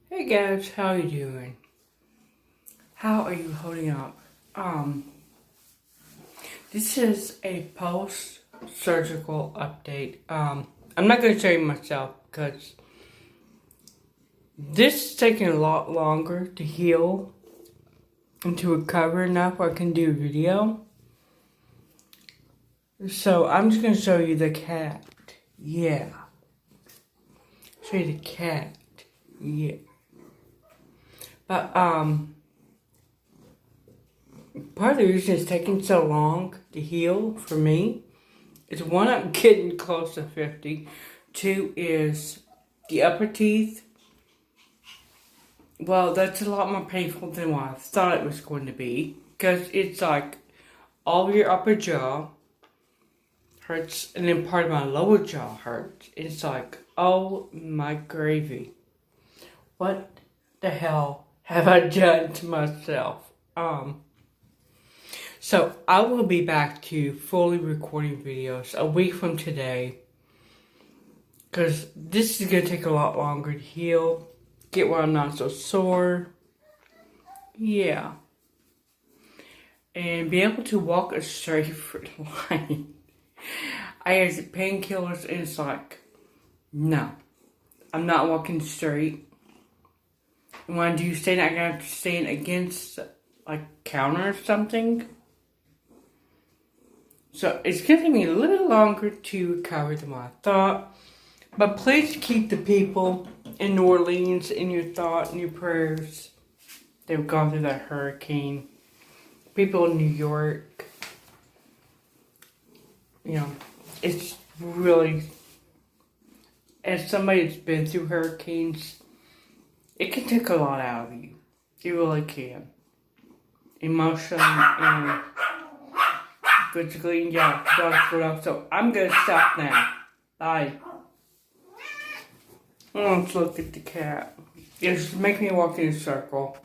Hey guys, how you doing? How are you holding up? This is a post-surgical update. I'm not gonna show you myself because this is taking a lot longer to heal and to recover enough where I can do a video. So I'm just gonna show you the cat. Yeah. Show you the cat. Yeah. But, part of the reason it's taking so long to heal for me is one, I'm getting close to 50. Two is the upper teeth. Well, that's a lot more painful than what I thought it was going to be. Because it's like all of your upper jaw hurts and then part of my lower jaw hurts. It's like, oh my gravy. What the hell have I done to myself? So I will be back to fully recording videos a week from today. Because this is going to take a lot longer to heal. Get where I'm not so sore. Yeah. And be able to walk a straight line. I had painkillers and it's like, no. I'm not walking straight. And when I do stand, I have to stand against like counter or something. So it's going to take me a little longer to recover than what I thought. But please keep the people in New Orleans in your thought and your prayers. They've gone through that hurricane. People in New York. You know, it's really, as somebody that's been through hurricanes, it can take a lot out of you. It really can. Emotionally and physically, yeah. So I'm gonna stop now. Bye. Let's look at the cat. It's making me walk in a circle.